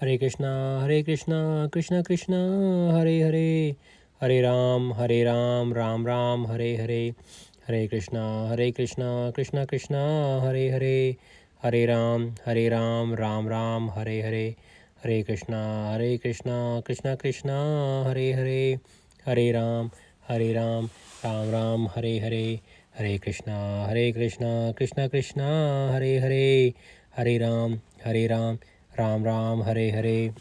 Hare Krishna, Krishna Krishna, Hare Hare, Hare Ram, Ram Ram, Hare Hare, Hare Krishna, Krishna Krishna, Hare Hare, Hare Ram, Ram Ram, Hare Hare, Hare Krishna, Krishna Krishna, Hare Hare, Hare Ram, Ram Ram, Hare Hare, Hare Krishna, Krishna Krishna, Hare Hare, Hare Ram, Ram Ram, Hare Hare.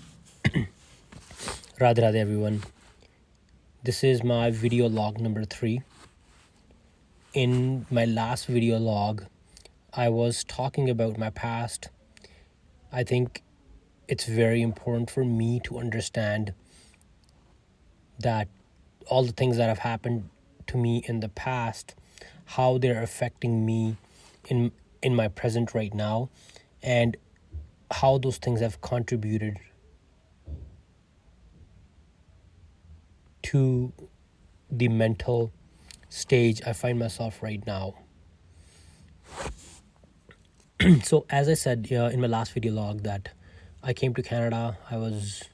Radhe Radhe everyone. This is my video log number 3. In my last video log, I was talking about my past. I think it's very important for me to understand that all the things that have happened to me in the past, how they're affecting me in my present right now, and how those things have contributed to the mental stage I find myself right now. So as I said in my last video log that I came to Canada, I was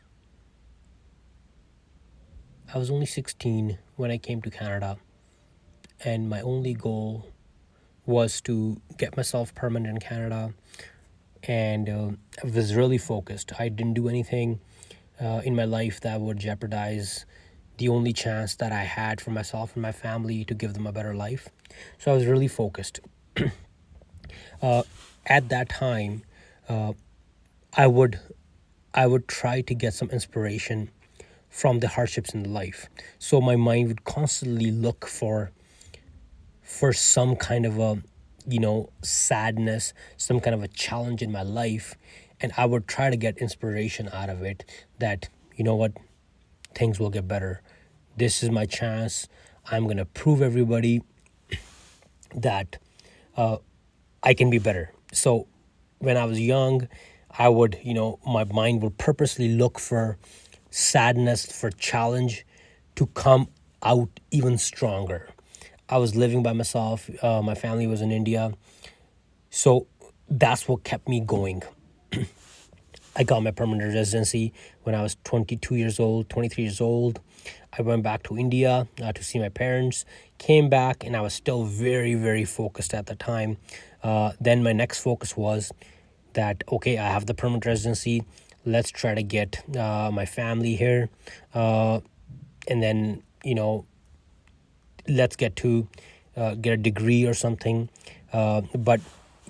only 16 when I came to Canada, and my only goal was to get myself permanent in Canada, and I was really focused. I didn't do anything in my life that would jeopardize the only chance that I had for myself and my family to give them a better life. So I was really focused. At that time, I would try to get some inspiration from the hardships in life. So my mind would constantly look for some kind of a sadness, some kind of a challenge in my life, and I would try to get inspiration out of it, that what, things will get better. This is my chance. I'm gonna prove everybody that I can be better. So when I was young, I would, my mind would purposely look for sadness, for challenge, to come out even stronger. I was living by myself. My family was in India. So that's what kept me going. I got my permanent residency when I was 22 years old, 23 years old. I went back to India to see my parents, came back, and I was still very, very focused at the time. Then my next focus was that, okay, I have the permanent residency. Let's try to get my family here. And then, let's get a degree or something. But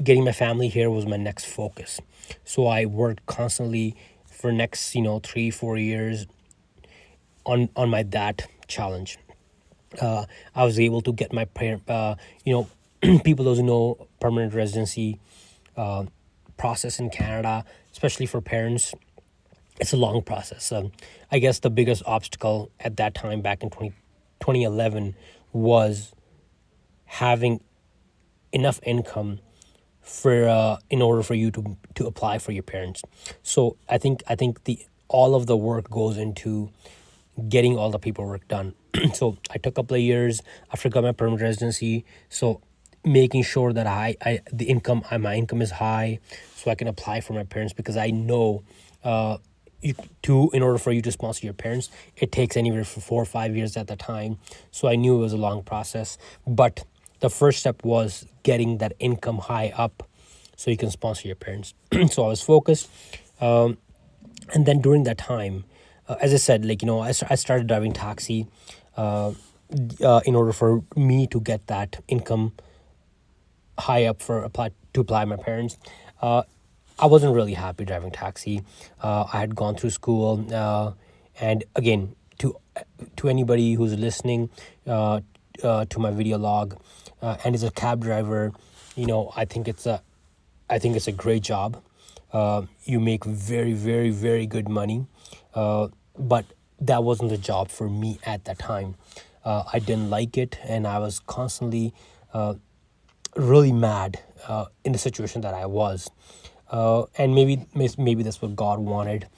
getting my family here was my next focus. So I worked constantly for next 3-4 years on my that challenge. I was able to get my people doesn't know permanent residency process in Canada, especially for parents. It's a long process. I guess the biggest obstacle at that time, back in 2011, was having enough income for in order for you to apply for your parents. So I think all of the work goes into getting all the paperwork done. So I took a couple of years after I got my permanent residency. So making sure that my income is high, so I can apply for my parents, because I know in order for you to sponsor your parents, it takes anywhere from 4 or 5 years at the time. So I knew it was a long process, but the first step was getting that income high up so you can sponsor your parents. So I was focused. And then during that time, as I said, I started driving taxi in order for me to get that income high up to apply my parents. I wasn't really happy driving taxi. I had gone through school, and again, to anybody who's listening to my video log and is a cab driver, I think it's a great job. You make very, very, very good money, but that wasn't the job for me at that time. I didn't like it, and I was constantly really mad in the situation that I was. And maybe that's what God wanted.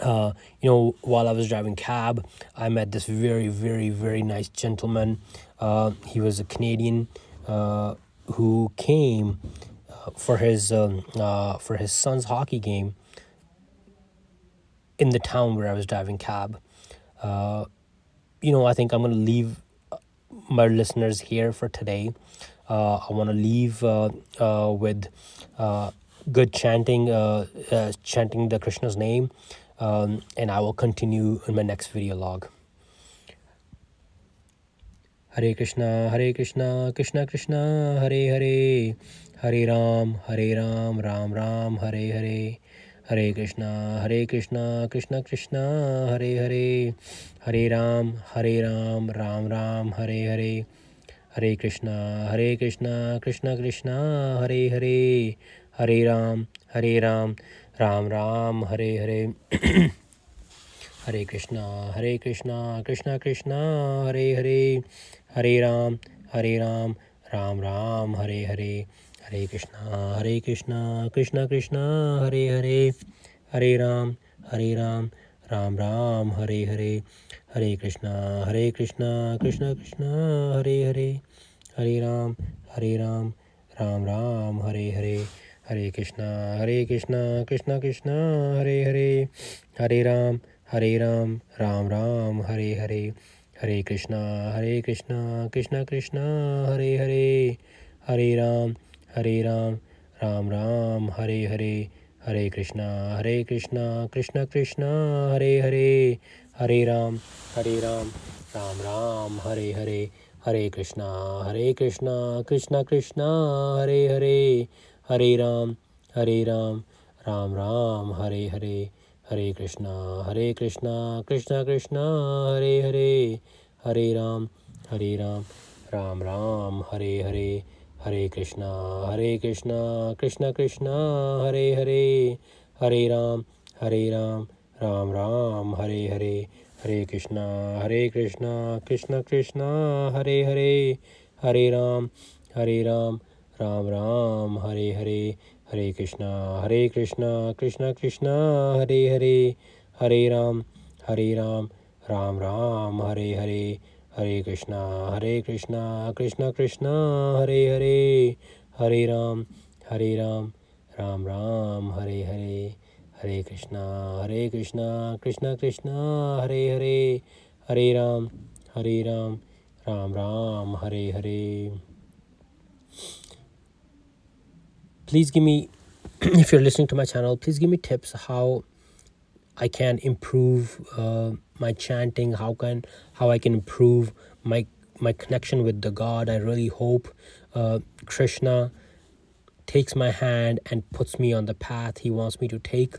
While I was driving cab, I met this very, very, very nice gentleman. He was a Canadian who came for his son's hockey game. in the town where I was driving cab. I think I'm going to leave my listeners here for today. I want to leave with good chanting, chanting the Krishna's name, and I will continue in my next video log. Hare Krishna, Krishna Krishna, Hare Hare, Hare Ram, Ram Ram, Hare Hare. Hare Krishna, Krishna Krishna, Hare Hare, Hare Ram, Ram Ram, Hare Hare. Hare Krishna, Krishna Krishna, Hare Hare, Hare Ram, Ram Ram, Hare Hare. Hare Krishna, Krishna Krishna, Hare Hare, Hare Ram, Ram Ram, Hare Hare. Hare Krishna, Krishna Krishna, Hare Hare, Hare Ram, Ram Ram, Hare Hare. Hare Krishna, Krishna Krishna, Hare Hare, Hare Ram, Ram Ram, Hare Hare. Hare Krishna, Krishna Krishna, Hare Hare, Hare Ram, Ram Ram, Hare Hare. Hare Krishna, Krishna Krishna, Hare Hare, Hare Ram, Ram Ram, Hare Hare. Hare Krishna, Krishna Krishna, Hare Hare, Hare Ram, Ram Ram, Hare Hare. Hare Krishna, Krishna Krishna, Hare Hare, Hare Ram, Ram Ram, Hare Hare. Hare Krishna, Krishna Krishna, Hare Hare, Hare Ram, Ram Ram, Hare Hare. Hare Krishna, Krishna Krishna, Hare Hare, Hare Ram, Ram Ram, Hare Hare. Hare Krishna, Krishna Krishna, Hare Hare, Hare Ram, Ram Ram, Hare Hare. Hare Krishna, Krishna Krishna, Hare Hare, Hare Ram, Ram Ram, Hare Hare. Hare Krishna, Krishna Krishna, Hare Hare, Hare Ram, Ram Ram, Hare Hare. Hare Krishna, Krishna Krishna, Hare Hare, Hare Ram, Ram Ram, Hare Hare. Please give me, if you're listening to my channel, please give me tips how I can improve my chanting, how I can improve my connection with the God. I really hope Krishna takes my hand and puts me on the path he wants me to take.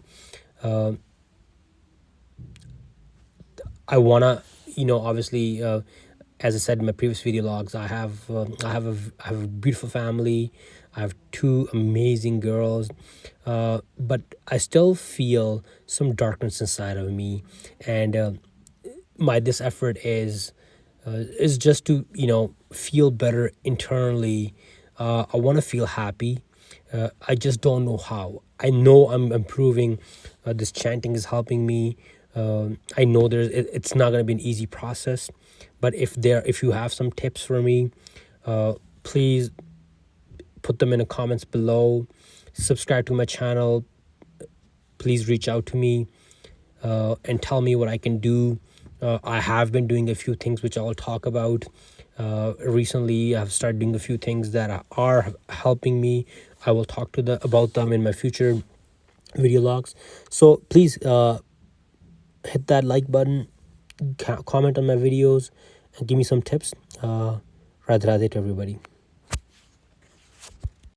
I wanna, obviously, as I said in my previous video logs, I have a beautiful family. I have two amazing girls, but I still feel some darkness inside of me, and my this effort is just to feel better internally. I want to feel happy. I just don't know how. I know I'm improving. This chanting is helping me. I know it's not going to be an easy process, but if you have some tips for me, please put them in the comments below. Subscribe to my channel. Please reach out to me and tell me what I can do. I have been doing a few things which I'll talk about. Recently, I've started doing a few things that are helping me. I will talk about them in my future video logs. So please hit that like button, comment on my videos, and give me some tips. Radhe Radhe to everybody.